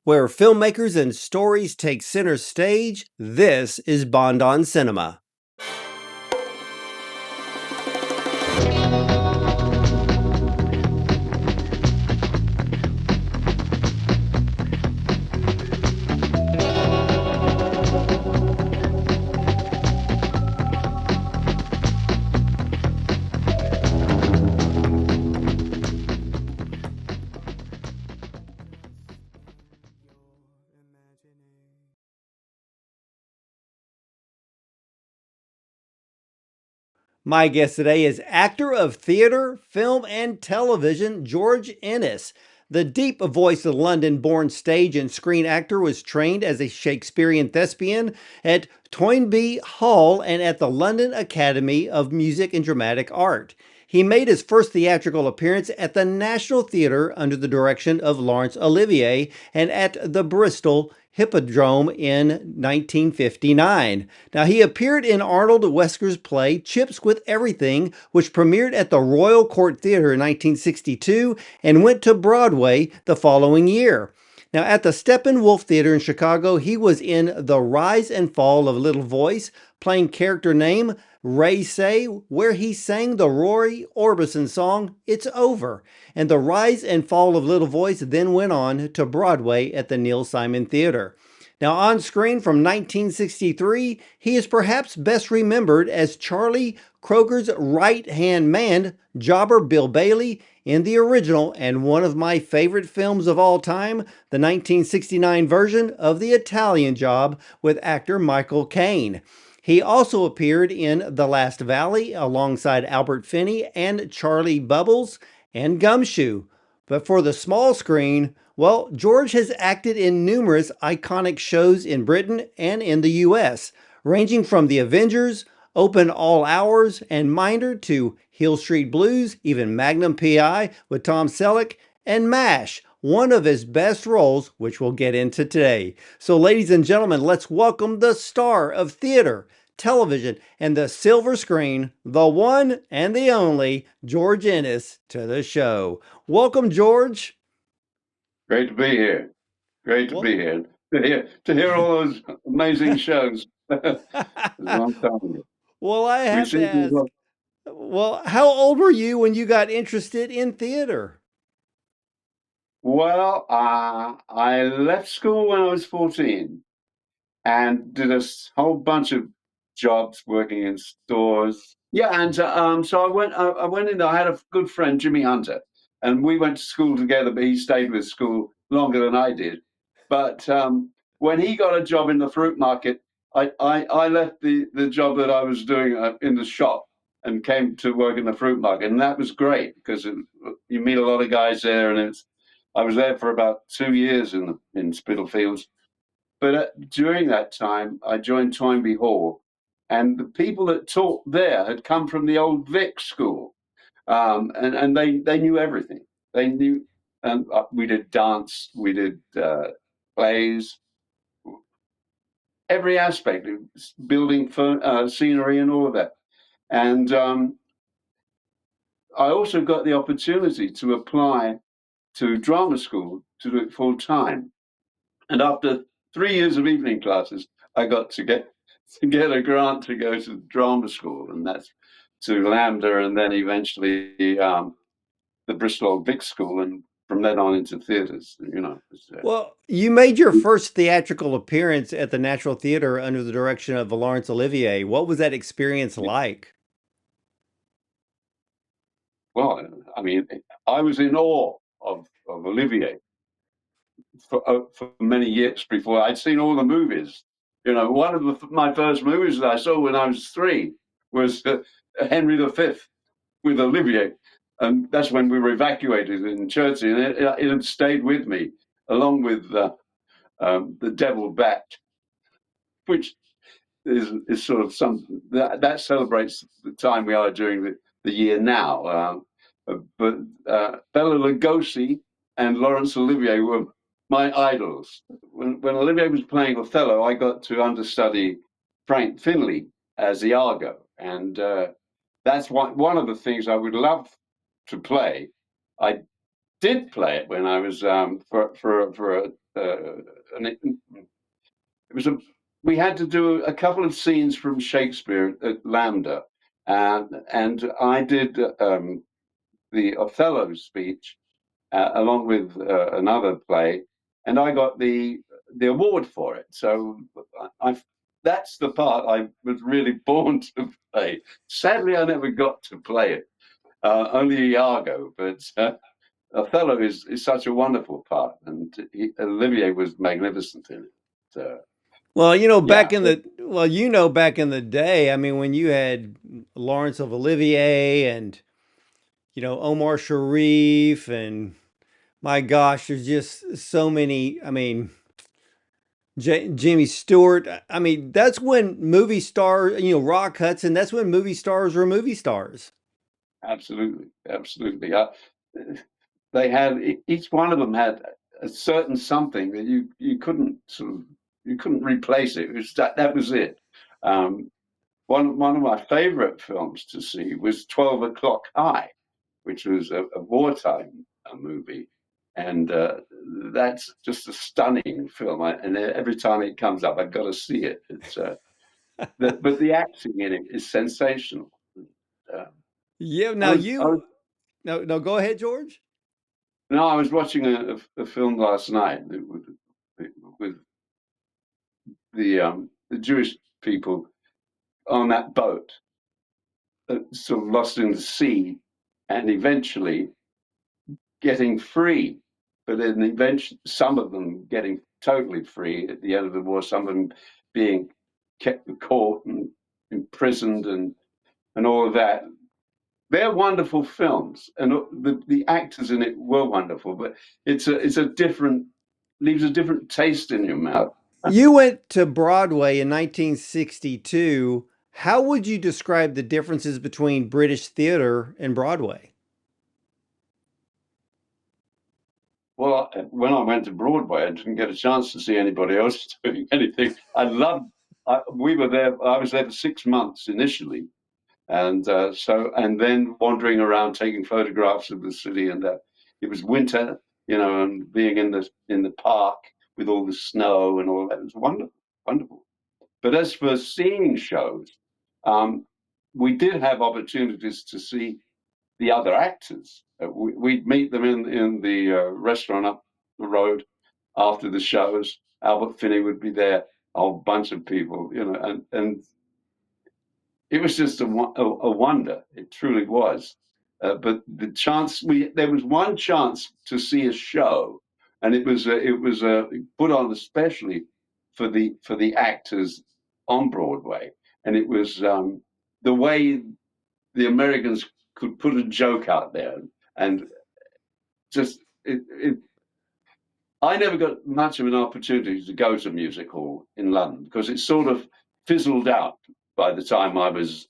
Where filmmakers and stories take center stage, this is Bond on Cinema. My guest today is actor of theater, film, and television, George Ennis. The deep voice of the London-born stage and screen actor was trained as a Shakespearean thespian at Toynbee Hall and at the London Academy of Music and Dramatic Art. He made his first theatrical appearance at the National Theatre under the direction of Laurence Olivier and at the Bristol Hippodrome in 1959. Now, he appeared in Arnold Wesker's play Chips with Everything, which premiered at the Royal Court Theatre in 1962 and went to Broadway the following year. Now, at the Steppenwolf Theatre in Chicago, he was in The Rise and Fall of Little Voice, playing character name Ray Say, where he sang the Roy Orbison song, It's Over. And The Rise and Fall of Little Voice then went on to Broadway at the Neil Simon Theatre. Now, on screen from 1963, he is perhaps best remembered as Charlie Kroger's right-hand man, Jobber Bill Bailey, in the original and one of my favorite films of all time, the 1969 version of The Italian Job with actor Michael Caine. He also appeared in The Last Valley alongside Albert Finney and Charlie Bubbles and Gumshoe. But for the small screen, well, George has acted in numerous iconic shows in Britain and in the US, ranging from The Avengers, Open All Hours, and Minder to Hill Street Blues, even Magnum P.I. with Tom Selleck, and MASH, one of his best roles, which we'll get into today. So, ladies and gentlemen, let's welcome the star of theater, television, and the silver screen, the one and the only George Ennis, to the show. Welcome, George. Great to be here. Great to be here. To hear all those amazing shows. A long time ago. Well, I We have to seem to ask, well, how old were you when you got interested in theater? well, I left school when I was 14 and did whole bunch of jobs working in stores. Yeah, and so I went in there. I had a good friend, Jimmy Hunter, and we went to school together, but he stayed with school longer than I did. But when he got a job in the fruit market, I left the job that I was doing in the shop and came to work in the fruit market. And that was great because you meet a lot of guys there. And I was there for about 2 years in Spitalfields. But during that time, I joined Toynbee Hall, and the people that taught there had come from the old Vic school, and they knew everything. They knew, and we did dance, we did plays, every aspect of building scenery and all of that. And I also got the opportunity to apply to drama school to do it full time. And after 3 years of evening classes, I got to get a grant to go to drama school, and that's to LAMDA, and then eventually the Bristol Vic School, and from then on into theatres. Well, you made your first theatrical appearance at the National Theatre under the direction of Laurence Olivier. What was that experience like? Well, I mean, I was in awe of Olivier for many years before I'd seen all the movies. One of my first movies that I saw when I was 3 was Henry V with Olivier, and that's when we were evacuated in Chertsey, and it had stayed with me along with the Devil Bat, which is sort of something that celebrates the time we are during the year now. But Bela Lugosi and Laurence Olivier were my idols. When Olivier was playing Othello, I got to understudy Frank Finlay as Iago, and that's one of the things I would love to play. I did play it when I was for and it was a. We had to do a couple of scenes from Shakespeare at LAMDA, and I did the Othello speech along with another play, and I got the award for it. So that's the part I was really born to play. Sadly, I never got to play it, only Iago, but Othello is such a wonderful part, and Olivier was magnificent in it. Well, Yeah, back in the day, I mean, when you had Laurence of Olivier and Omar Sharif, and my gosh, there's just so many. I mean, Jimmy Stewart. I mean, that's when movie stars, Rock Hudson. That's when movie stars were movie stars. absolutely, absolutely. They had each one of them had a certain something that you couldn't you couldn't replace it. It was that was it. Um, one of my favorite films to see was 12 O'Clock High, which was a wartime movie. And that's just a stunning film. And every time it comes up, I've got to see it. But the acting in it is sensational. Uh, Yeah. I Now was, I you was no no go ahead, George. no, I was watching a film last night with the Jewish people on that boat, sort of lost in the sea, and eventually getting free. But then eventually, some of them getting totally free at the end of the war, some of them being kept in court and imprisoned and all of that. They're wonderful films, and the actors in it were wonderful. But it's a different leaves a different taste in your mouth. You went to Broadway in 1962. How would you describe the differences between British theater and Broadway? Well, when I went to Broadway, I didn't get a chance to see anybody else doing anything. I loved. We were there. I was there for 6 months initially, and then wandering around taking photographs of the city. And it was winter, and being in the park with all the snow and all that, it was wonderful, wonderful. But as for seeing shows, um, we did have opportunities to see the other actors. We'd meet them in the restaurant up the road after the shows. Albert Finney would be there, a whole bunch of people, and it was just a wonder. It truly was. But there was one chance to see a show, and it was put on especially for the actors on Broadway, and it was the way the Americans could put a joke out there, and just it. I never got much of an opportunity to go to music hall in London because it sort of fizzled out by the time I was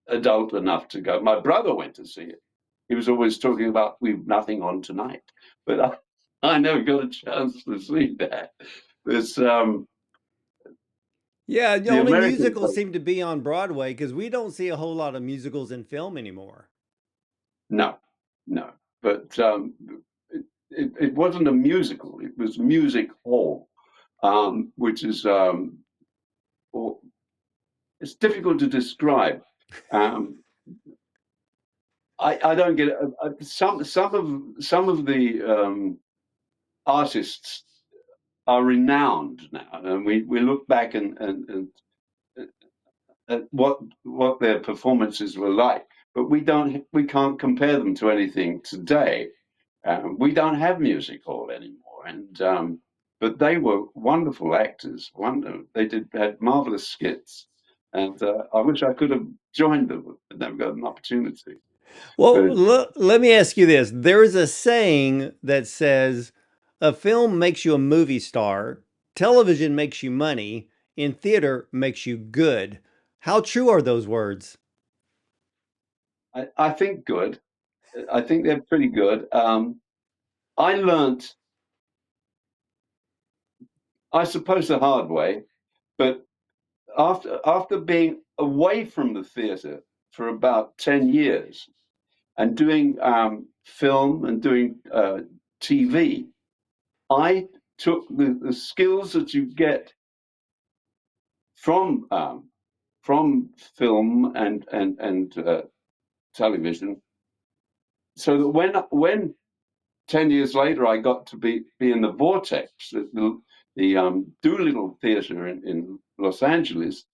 adult enough to go. My brother went to see it. He was always talking about we've nothing on tonight, but I never got a chance to see that. It's Yeah, the the only American. musicals seem to be on Broadway because we don't see a whole lot of musicals in film anymore. No, no, but it wasn't a musical. It was music hall, which is or, it's difficult to describe. Um, I don't get it. Some of the artists are renowned now, and we look back and at what their performances were like, but we can't compare them to anything today. We don't have music hall anymore, and but they were wonderful actors. They had marvelous skits, and I wish I could have joined them, but never got an opportunity. Well, But let me ask you this. There is a saying that says a film makes you a movie star, television makes you money, and theater makes you good. How true are those words? I think good. I think they're pretty good. I learned, I suppose, the hard way, but after being away from the theatre for about 10 years and doing film and doing TV, I took the skills that you get from film and television, so that when 10 years later I got to be in the Vortex, the Doolittle Theatre in Los Angeles.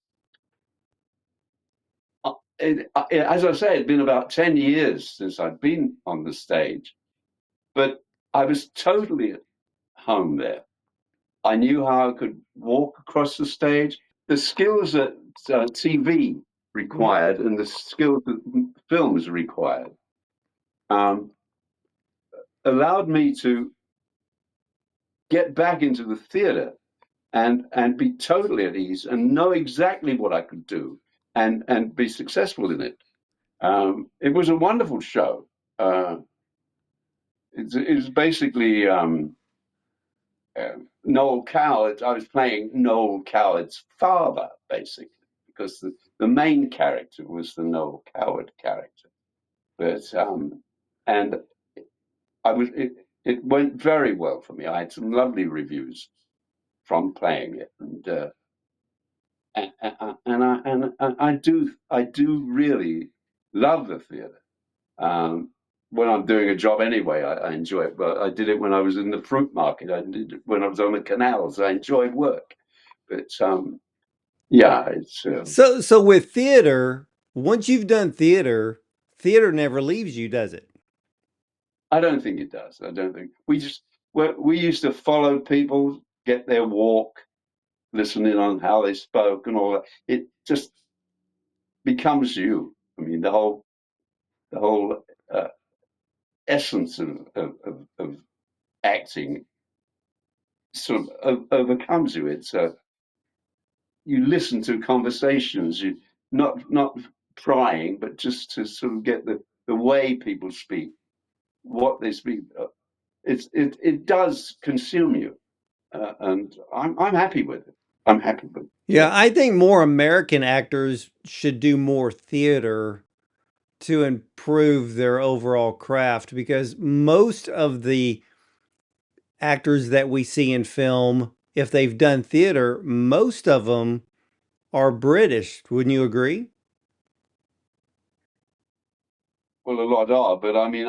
As I say, it'd been about 10 years since I'd been on the stage, but I was totally at home there. I knew how I could walk across the stage. The skills that TV required and the skills that films required um, allowed me to get back into the theatre and be totally at ease and know exactly what I could do and be successful in it. It was a wonderful show. It was basically Noel Coward. I was playing Noel Coward's father, basically, because the main character was the Noel Coward character. But and it went very well for me. I had some lovely reviews from playing it, and I do really love the theatre. When I'm doing a job anyway, I enjoy it. But I did it when I was in the fruit market. I did it when I was on the canals. I enjoyed work. But yeah, it's. So with theater, once you've done theater, theater never leaves you, does it? I don't think it does. I don't think we used to follow people, get their walk, listening on how they spoke and all that. It just becomes you. I mean, the whole essence of acting sort of overcomes you. It's you listen to conversations, you not prying, but just to sort of get the way people speak, what they speak. It does consume you, and I'm happy with it. I'm happy with it. Yeah, Yeah. I think more American actors should do more theater to improve their overall craft because most of the actors that we see in film, if they've done theater, most of them are British. Wouldn't you agree? Well, a lot are, but I mean,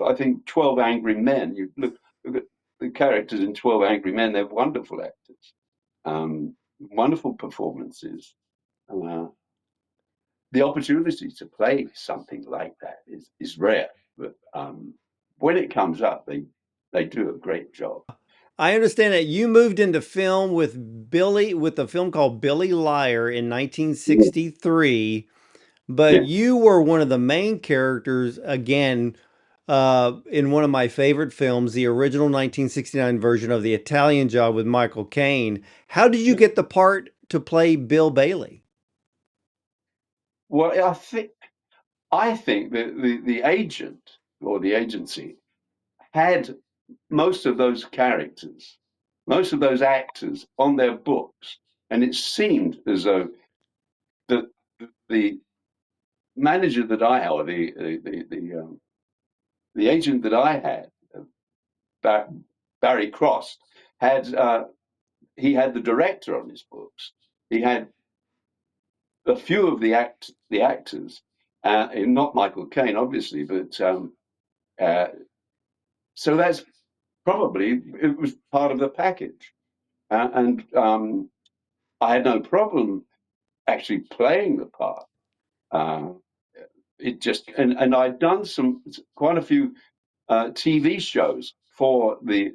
I think 12 Angry Men. You look at the characters in 12 Angry Men. They're wonderful actors, wonderful performances. Uh, the opportunity to play something like that is rare, but when it comes up, they do a great job. I understand that you moved into film with a film called Billy Liar in Yeah. 1963, but Yeah. you were one of the main characters again in one of my favorite films, the original 1969 version of The Italian Job with Michael Caine. How did you get the part to play Bill Bailey? Well, I think that the agent or the agency had most of those characters, most of those actors on their books, and it seemed as though the manager that I had, or the agent that I had, Barry Cross, had he had the director on his books. He had a few of the actors, not Michael Caine, obviously, but uh, so that's probably it was part of the package, and I had no problem actually playing the part. Uh, it just and I'd done quite a few TV shows for the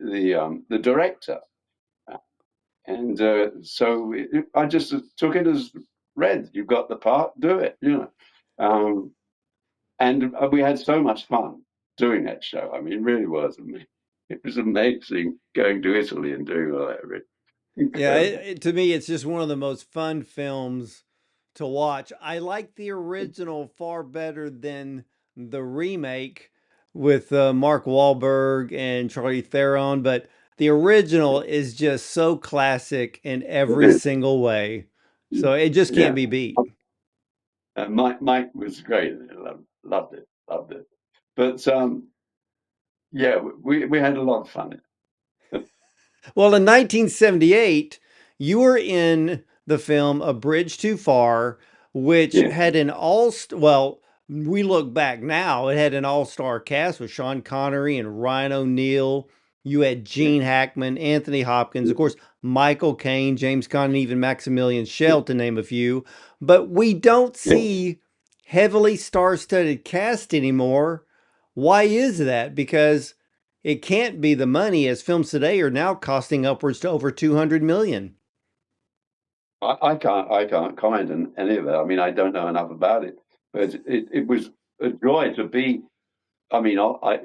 director, and so I just took it as read. You got the part, do it, and we had so much fun doing that show. I mean, it really was. I mean, it was amazing going to Italy and doing all that. Really Yeah, incredible. to me, it's just one of the most fun films to watch. I like the original far better than the remake with Mark Wahlberg and Charlie Theron, but the original is just so classic in It every is. single way. So it just can't Yeah. be beat. Mike was great. Loved it. Loved it. But yeah, we had a lot of fun. Well, in 1978, you were in the film A Bridge Too Far, which Yeah, had an well, we look back now, it had an all-star cast with Sean Connery and Ryan O'Neal. You had yeah, Gene Hackman, Anthony Hopkins, of yeah, course, Michael Caine, James Caan, and even Maximilian yeah, Schell, to name a few. But we don't yeah. see heavily star-studded cast anymore. Why is that? Because it can't be the money, as films today are now costing upwards to over 200 million. I can't comment on any of it. I mean, I don't know enough about it, but it was a joy to be. I mean, I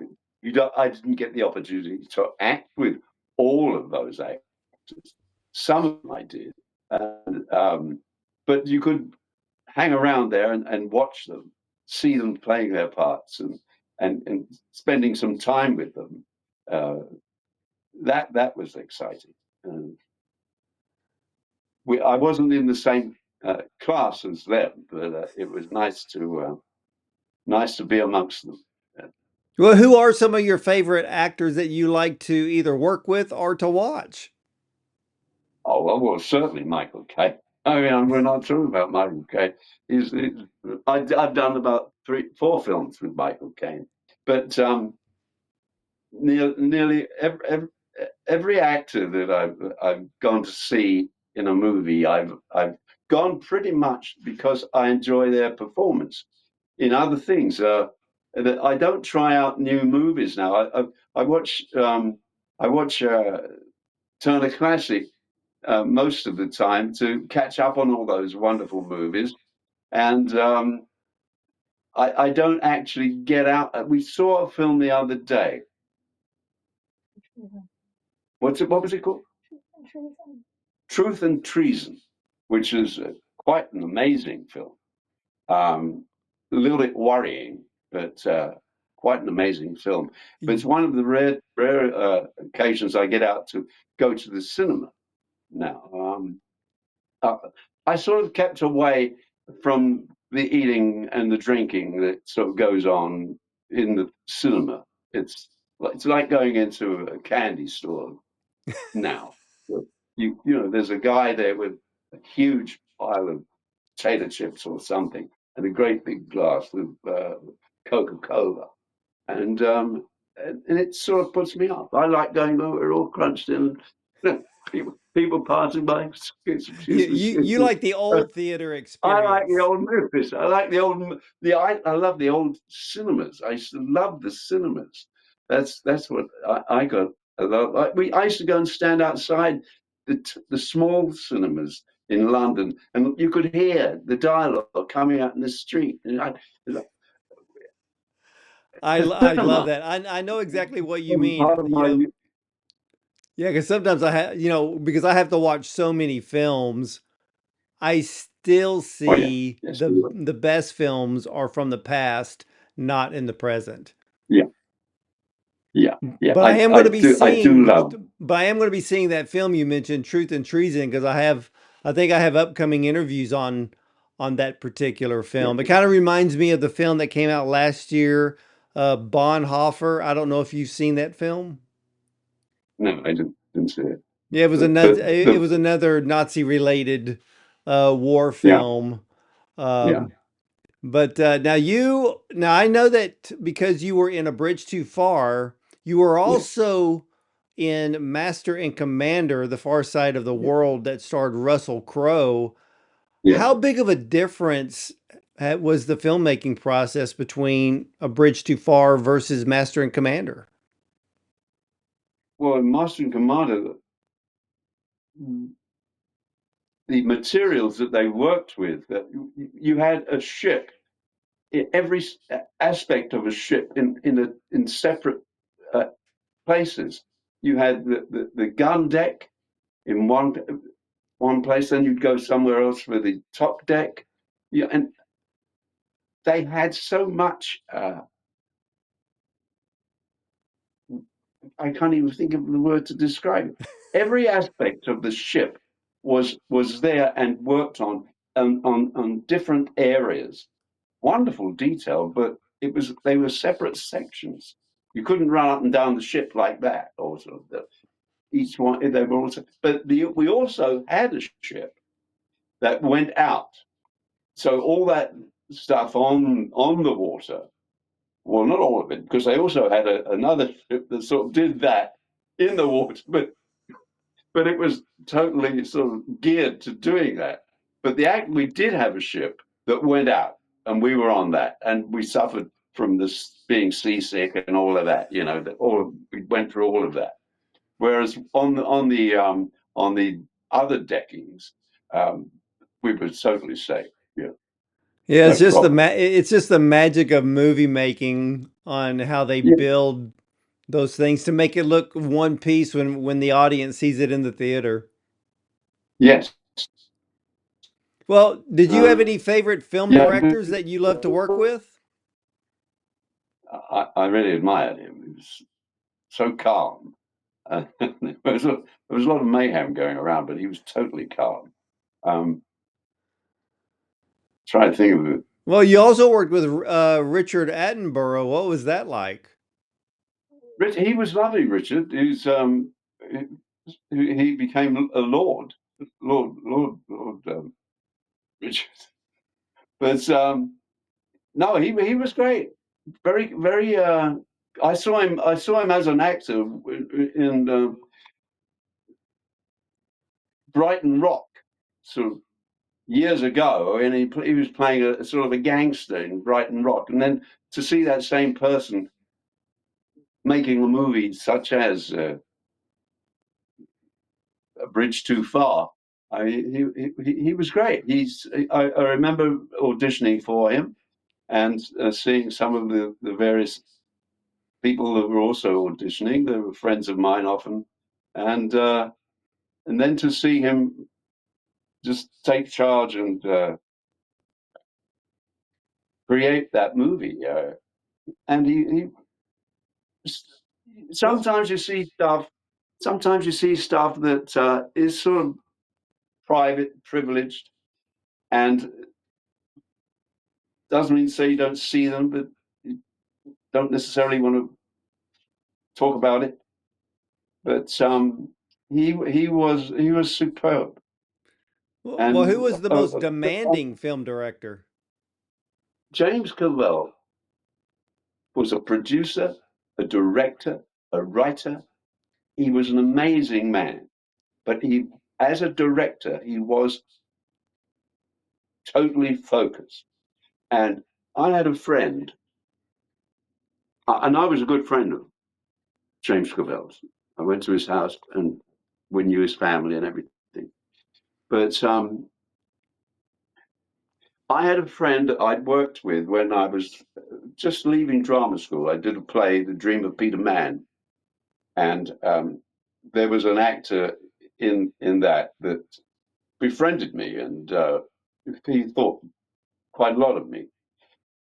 didn't get the opportunity to act with all of those actors. Some of them I did, and, but you could hang around there and watch them, see them playing their parts, and spending some time with them. Uh, that was exciting. Uh, I wasn't in the same class as them, but it was nice to be amongst them. Uh, Well, who are some of your favorite actors that you like to either work with or to watch? well, certainly Michael Caine. I mean, we're not talking about Michael Caine. I've done about 4 films with Michael Caine, but nearly every actor that I've gone to see in a movie, I've gone pretty much because I enjoy their performance. In other things, that I don't try out new movies now. I watch Turner Classic most of the time to catch up on all those wonderful movies, and I don't actually get out. We saw a film the other day. What was it called? Truth and Treason, which is quite an amazing film. A little bit worrying, but quite an amazing film. But it's one of the rare occasions I get out to go to the cinema now. Uh, I sort of kept away from the eating and the drinking that sort of goes on in the cinema. It's like going into a candy store now. You know, there's a guy there with a huge pile of potato chips or something, and a great big glass of Coca-Cola, and it sort of puts me off. I like going over it all crunched in, people passing by. You, Excuse me, you, excuse you me. like the Uh, old theater I like the experience. old movies. I like I love the old cinemas. I used to love the cinemas. That's what I got. I used to go and stand outside the small cinemas in London, and you could hear the dialogue coming out in the street. And I, the I love cinema that. I know exactly what you was mean. part of my Yeah, because sometimes I have, because I have to watch so many films, I still oh yeah, see yes, the best films are from the past, not in the present. yeah, yeah, yeah. But I am I going to be do I do seeing, love. but I am going to be seeing that film you mentioned, Truth and Treason, because I think I have upcoming interviews on that particular Yeah, film. It kind of reminds me of the film that came out last year, Bonhoeffer. I don't know if you've seen that film. no, I didn't see it, Yeah, it was but another, it the was another Nazi related war yeah, film. yeah, Um, But now I know that because you were in A Bridge Too Far, you were yeah, also in Master and Commander, The Far Side of the yeah, World, that starred Russell Crowe. yeah. How big of a difference was the filmmaking process between A Bridge Too Far versus Master and Commander? Well, in Master and Commander, the materials that they worked with, that you had a ship, every aspect of a ship in separate uh, places. You had the gun deck in one place, then you'd go somewhere else for the top deck. Yeah, and they had so much. I can't even think of the word to describe it. Every aspect of the ship was there and worked on different areas. Wonderful detail, but they were separate sections. You couldn't run up and down the ship like that. Also, each one, they were also, but we also had a ship that went out. So all that stuff on the water, well, not all of it, because they also had another ship that sort of did that in the water, but it was totally sort of geared to doing that. But we did have a ship that went out, and we were on that, and we suffered from this being seasick and all of that. We went through all of that. Whereas on the other deckings, um, we were totally safe. Yeah, Yeah, no problem. it's just the magic of movie making on how they Yeah. build those things to make it look one piece when the audience sees it in the theater. Yes. Well, did you have Uh, any favorite film yeah. directors that you love to work with? I really admired him. He was so calm. There was a lot of mayhem going around, but he was totally calm. Try to think of it. Well, you also worked with Richard Attenborough. What was that like? He was lovely, Richard. He became a lord, Lord Richard. But no, he was great. Very, very. I saw him as an actor in Brighton Rock, sort of years ago, and he was playing a sort of a gangster in Brighton Rock, and then to see that same person making a movie such as A Bridge Too Far, he was great. I remember auditioning for him and seeing some of the various people that were also auditioning. They were friends of mine often, and then to see him just take charge and create that movie. And he Well, sometimes you see stuff. Sometimes you see stuff that is sort of private, privileged, and doesn't mean to say you don't see them, but you don't necessarily want to talk about it. But he was superb, well, and who was the most demanding film director? James Cavell was a producer, a director, a writer. He was an amazing man, but as a director, he was totally focused. And I had a friend, and I was a good friend of James Cavell's. I went to his house and we knew his family and everything. But I had a friend that I'd worked with when I was just leaving drama school. I did a play, The Dream of Peter Mann, and there was an actor in that befriended me, and he thought quite a lot of me.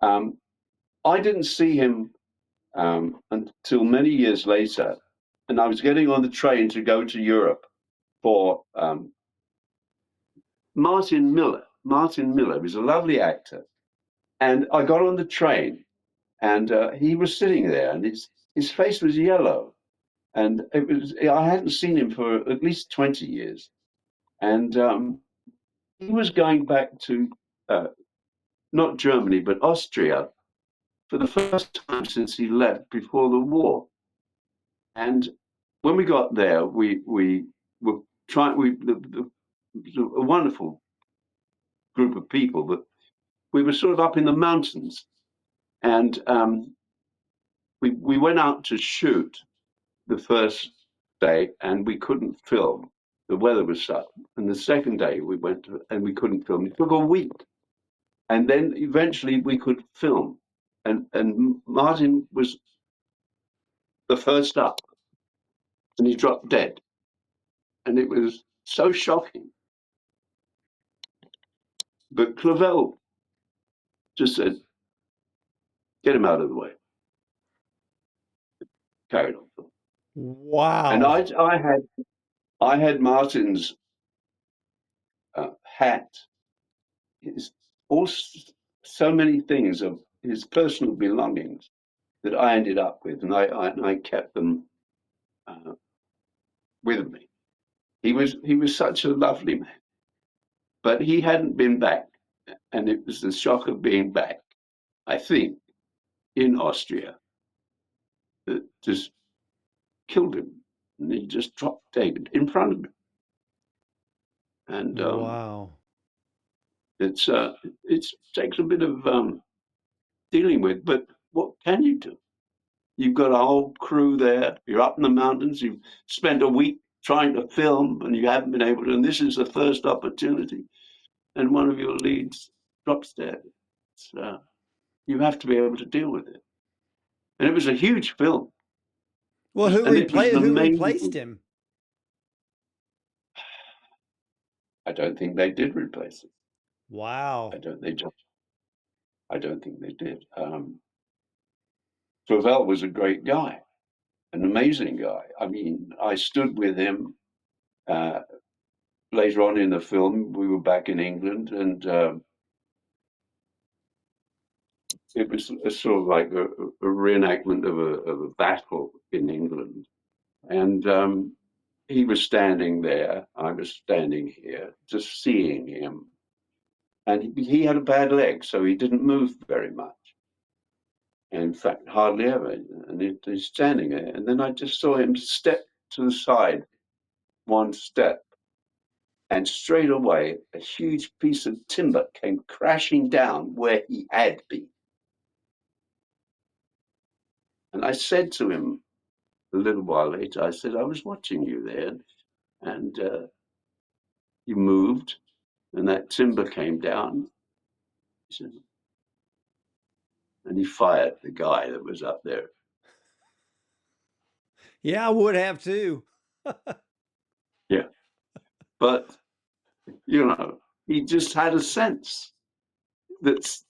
Um, I didn't see him until many years later, and I was getting on the train to go to Europe for Martin Miller. Martin Miller was a lovely actor, and I got on the train, and he was sitting there, and his face was yellow, and it was I hadn't seen him for at least 20 years, and he was going back to uh, not Germany but Austria for the first time since he left before the war. And when we got there, we were trying. A wonderful group of people, but we were sort of up in the mountains, and we went out to shoot the first day, and we couldn't film. The weather was such. And the second day we went and we couldn't film. It took a week, and then eventually we could film. And Martin was the first up, and he dropped dead, and it was so shocking. But Clavel just said, "Get him out of the way." Carried on. And Wow. I had Martin's hat, his all so many things of his personal belongings that I ended up with, and I kept them. Uh, with me. He was such a lovely man, but he hadn't been back, and it was the shock of being back, I think, in Austria that just killed him, and he just dropped dead in front of me. And Wow. it's it takes a bit of dealing with, but what can you do? You've got a whole crew there. You're up in the mountains. You've spent a week trying to film, and you haven't been able to. And this is the first opportunity, and one of your leads drops dead. You have to be able to deal with it. And it was a huge film, Well, who and it was an who replaced amazing. him? I don't think they did replace it. I Wow. don't. They just. I don't think they did. Clavel was a great guy, an amazing guy. I mean, I stood with him uh, later on in the film. We were back in England, and it was a sort of like a reenactment of a battle in England. And he was standing there, I was standing here, just seeing him. And he had a bad leg, so he didn't move very much. And in fact, hardly ever. And he's standing there. And then I just saw him step to the side, one step. And straight away, a huge piece of timber came crashing down where he had been. And I said to him a little while later, I said, I was watching you there, and you moved, and that timber came down. He said, and he fired the guy that was up there. Yeah, I would have too. Yeah. But, he just had a sense that's,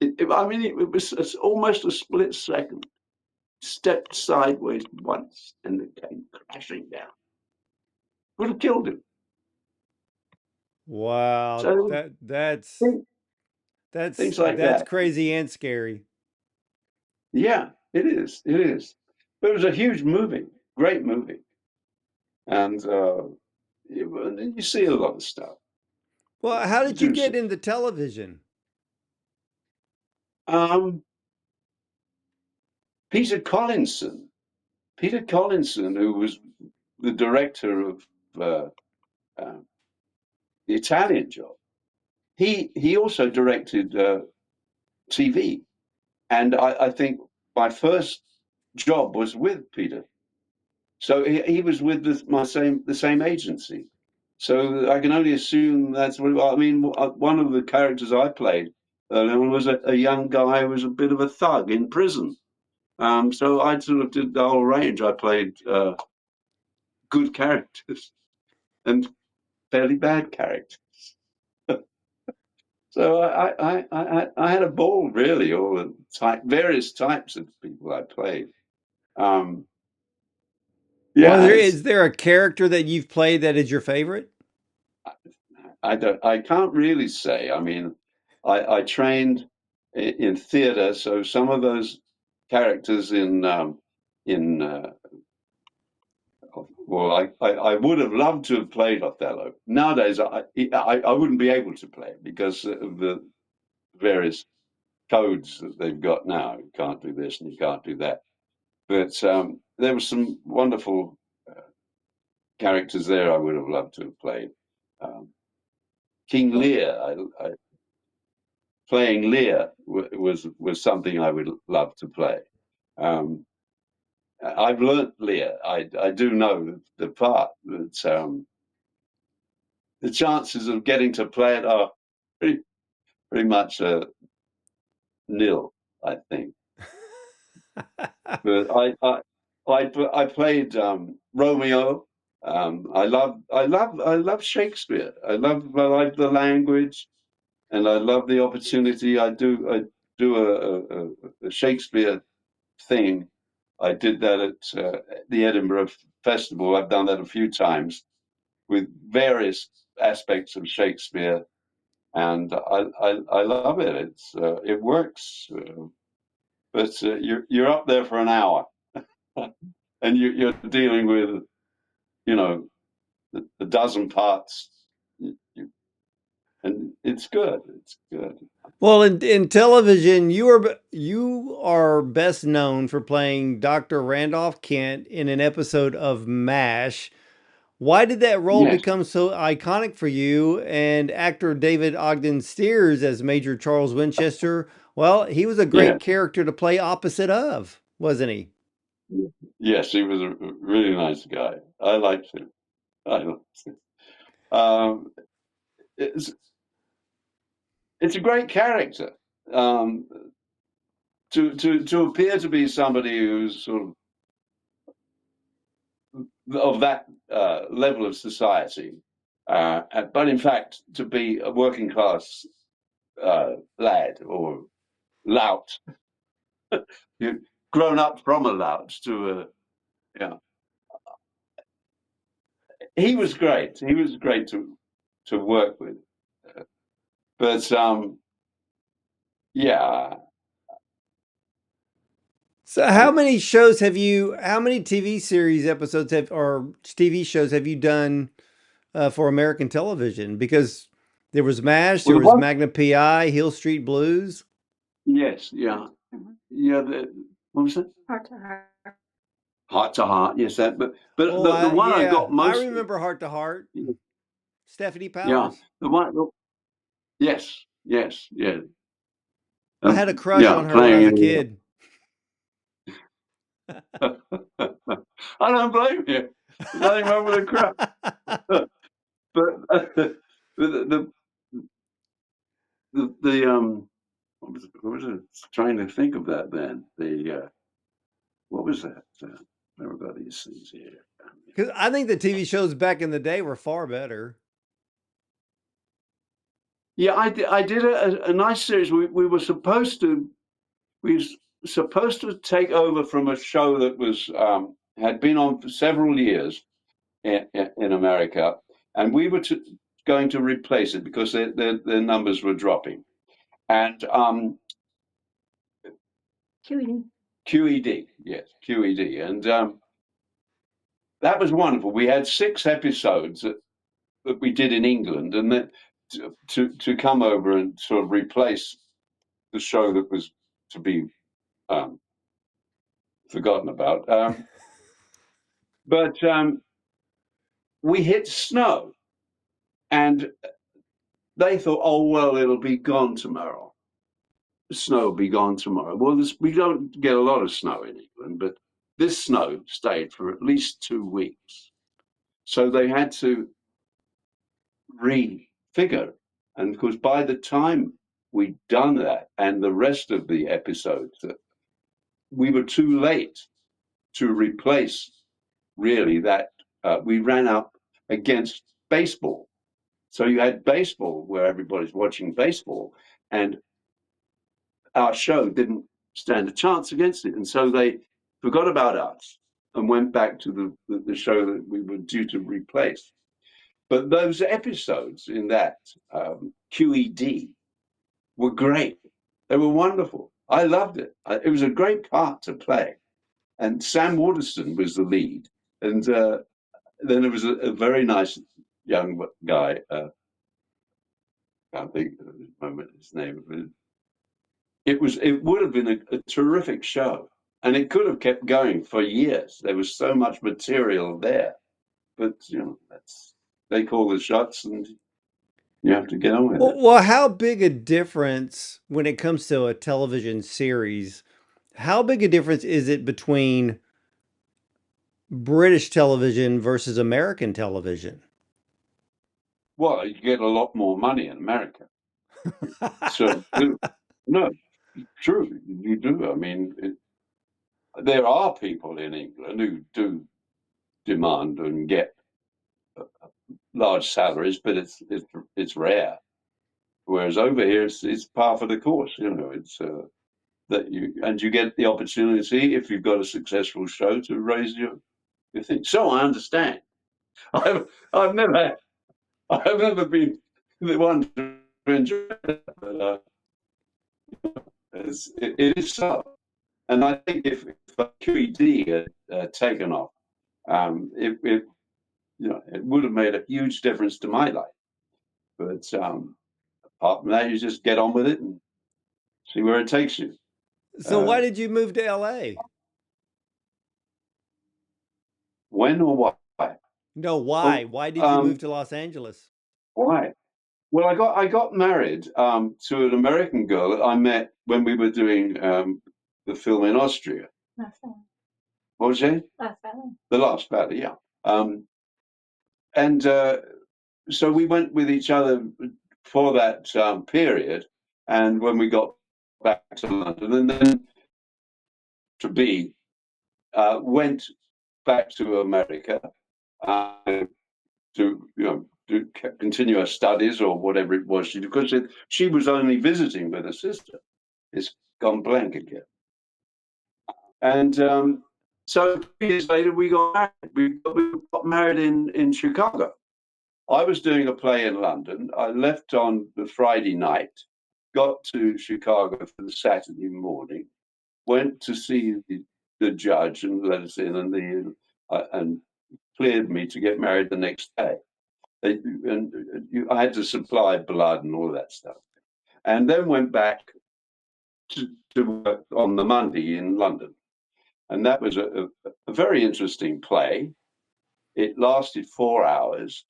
I mean, it was almost a split second. Stepped sideways once and it came crashing down. Would have killed him. Wow. So things like That's that. crazy and scary. Yeah, it is. It is. But it was a huge movie, great movie. And you see a lot of stuff. Well, how You did you do see. get into television? Um, Peter Collinson. Peter Collinson, who was the director of uh, uh, the Italian Job, he also directed TV. And I think my first job was with Peter. So he was with the same agency. So I can only assume that's what I mean. One of the characters I played was a young guy who was a bit of a thug in prison. So I sort of did the whole range. I played good characters and fairly bad characters. So I had a ball really, all the various types of people I played. Um, Well, yeah, is there a character that you've played that is your favorite? I can't really say. I mean, I trained in theatre, so some of those characters in well, I would have loved to have played Othello. Nowadays, I wouldn't be able to play it because of the various codes that they've got now. You can't do this and you can't do that. But there were some wonderful characters there I would have loved to have played. Um, King Well, Lear, playing Lear was something I would love to play. Um, I've learnt Lear. I do know the part, but the chances of getting to play it are pretty much nil, I think. But I played Romeo. I love Shakespeare. I like the language, and I love the opportunity. I do a Shakespeare thing. I did that at the Edinburgh Festival. I've done that a few times with various aspects of Shakespeare, and I love it. It works, but you're up there for an hour, and you're dealing with you know, a dozen parts, and it's good. It's good. Well, in television, you are best known for playing Dr. Randolph Kent in an episode of MASH. Why did that role Yes, become so iconic for you? And actor David Ogden Stiers as Major Charles Winchester, well, he was a yeah, great character to play opposite of, wasn't he? yes. He was a really nice guy. I liked him. I liked him. Um, it's it's a great character. Um, to appear to be somebody who's sort of that level of society, but in fact to be a working class lad or lout, you grown up from a lout to a yeah. He was great. He was great to work with, but yeah. So I, how many TV series episodes have, or TV shows have you done for American television? Because there was MASH, well, there the was one, Magnum PI, Hill Street Blues. yes, yeah, yeah. What was it? Heart to heart. Yes, that. But Oh, the one I yeah, got I most. remember Heart to Heart, Stephanie Yeah, Powers. the one. Yes, yes, yes. I had a crush Yeah, on her when I playing was a in. kid. I don't blame you. Nothing wrong with a crowd. But the the what was it? Trying to think of that then. What was that? Never got these things here. Because I think the TV shows back in the day were far better. Yeah, I did a nice series. We were supposed to we were supposed to take over from a show that was had been on for several years in America, and we were going to replace it because their numbers were dropping. And QED, yes, QED, and that was wonderful. We had 6 episodes that we did in England, and then to come over and sort of replace the show that was to be um, forgotten about. But we hit snow, and they thought, oh well, it'll be gone tomorrow. The snow will be gone tomorrow. Well, we don't get a lot of snow in England, but this snow stayed for at least 2 weeks. So they had to refigure. And of course, by the time we'd done that and the rest of the episodes, we were too late to replace really that. We ran up against baseball. So you had baseball where everybody's watching baseball, and our show didn't stand a chance against it. And so they forgot about us and went back to the show that we were due to replace. But those episodes in that QED were great. They were wonderful. I loved it. It was a great part to play. And Sam Waterston was the lead. And then there was a very nice young guy. I can't think at this moment his name. It would have been a terrific show, and it could have kept going for years. There was so much material there, but that's they call the shots, and you have to get on with it. Well, how big a difference when it comes to a television series? How big a difference is it between British television versus American television? Well, you get a lot more money in America. So no, true, you do. I mean, there are people in England who do demand and get large salaries, but it's rare. Whereas over here, it's par for the course. It's that you get the opportunity if you've got a successful show to raise your thing. So I understand. I've I've never I've never been the one to enjoy it, but it is so. And I think if QED had taken off, it would have made a huge difference to my life. But apart from that, you just get on with it and see where it takes you. So Uh, why did you move to LA? when or why? No, why? Oh, Why did you move to Los Angeles? why? Well, I got married to an American girl that I met when we were doing the film in Austria. What was it? The Last Battle, yeah. And so we went with each other for that period. And when we got back to London, and then to be went back to America uh, to to continue her studies or whatever it was she did, because she was only visiting with her sister. It's gone blank again. And so 2 years later, we got married. We got married in Chicago. I was doing a play in London. I left on the Friday night, got to Chicago for the Saturday morning, went to see the judge and let us in, and cleared me to get married the next day. I had to supply blood and all that stuff, and then went back to work on the Monday in London, and that was a very interesting play. It lasted 4 hours,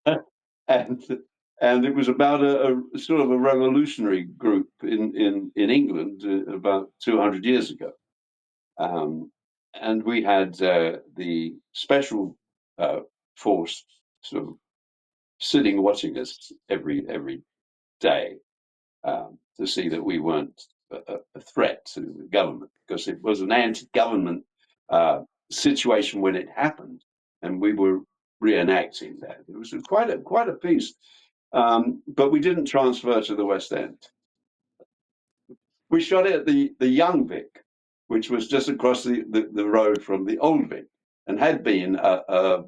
and and it was about a sort of a revolutionary group in England about 200 years ago. Um, and we had the special force sort of sitting watching us every day to see that we weren't a threat to the government, because it was an anti-government situation when it happened, and we were reenacting that. It was quite a piece, but we didn't transfer to the West End. We shot it at the Young Vic, which was just across the road from the Old Vic, and had been a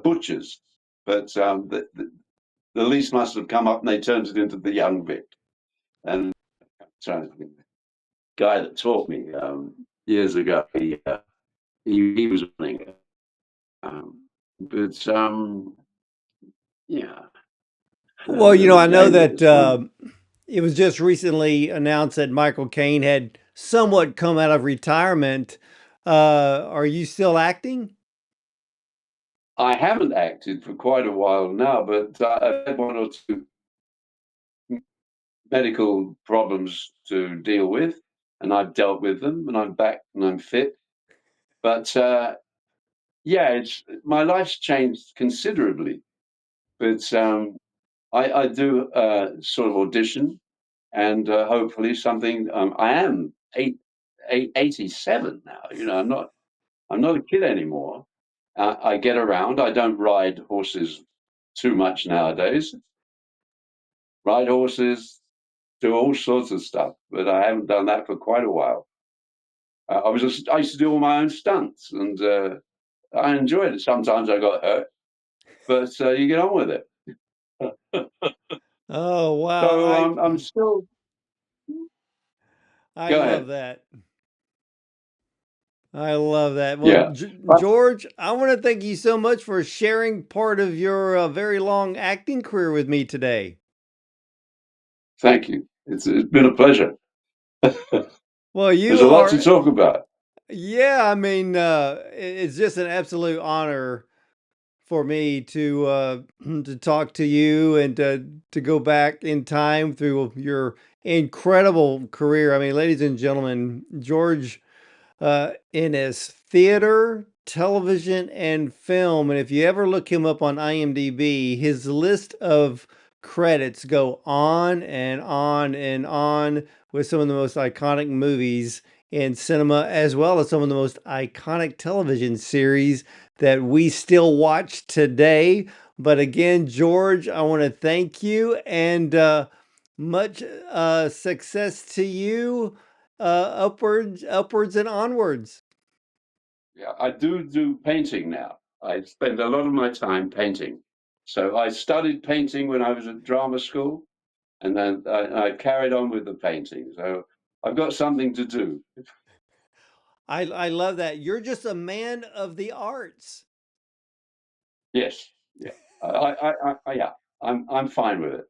butcher's, but the lease must have come up and they turned it into the Young Vic. And trying to think, the guy that taught me years ago, he was running it. But yeah, Well, I know again, that it's one. it was just recently announced that Michael Caine had somewhat come out of retirement. Are you still acting? I haven't acted for quite a while now, but I've had one or two medical problems to deal with, and I've dealt with them, and I'm back and I'm fit. But yeah, it's my life's changed considerably. But I do sort of audition, and hopefully something. I am 87 now. I'm not a kid anymore. I get around. I don't ride horses too much nowadays. Ride horses, do all sorts of stuff, but I haven't done that for quite a while. I used to do all my own stunts, and I enjoyed it. Sometimes I got hurt, but you get on with it. Oh, wow. So I I'm still. I Go love ahead. that. I love that. Well, Yeah. But George, I want to thank you so much for sharing part of your very long acting career with me today. thank you. It's been a pleasure. Well, There's you a lot to are, talk about. yeah, I mean, it's just an absolute honor for me to to talk to you and to go back in time through your incredible career. I mean, ladies and gentlemen, George in his theater, television, and film. And if you ever look him up on IMDb, his list of credits go on and on and on with some of the most iconic movies in cinema, as well as some of the most iconic television series that we still watch today. But again, George, I want to thank you and much success to you upwards and onwards. Yeah, I do painting now. I spend a lot of my time painting. So I studied painting when I was at drama school, and then I carried on with the painting. So I've got something to do. I love that. You're just a man of the arts. Yes, yeah. Yeah, I'm fine with it.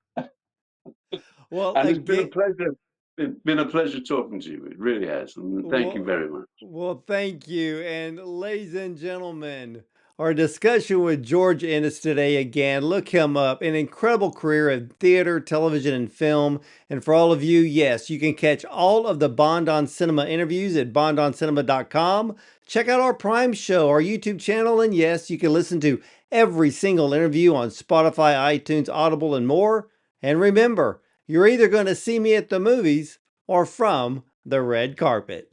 Well, And it's been a again, pleasure. It's been a pleasure talking to you. It really has. And thank you well, very much. thank you. And ladies and gentlemen, our discussion with George Ennis today again. Look him up. An incredible career in theater, television, and film. And for all of you, yes, you can catch all of the Bond on Cinema interviews at bondoncinema.com. Check out our Prime show, our YouTube channel, and yes, you can listen to every single interview on Spotify, iTunes, Audible, and more. And remember, you're either going to see me at the movies or from the red carpet.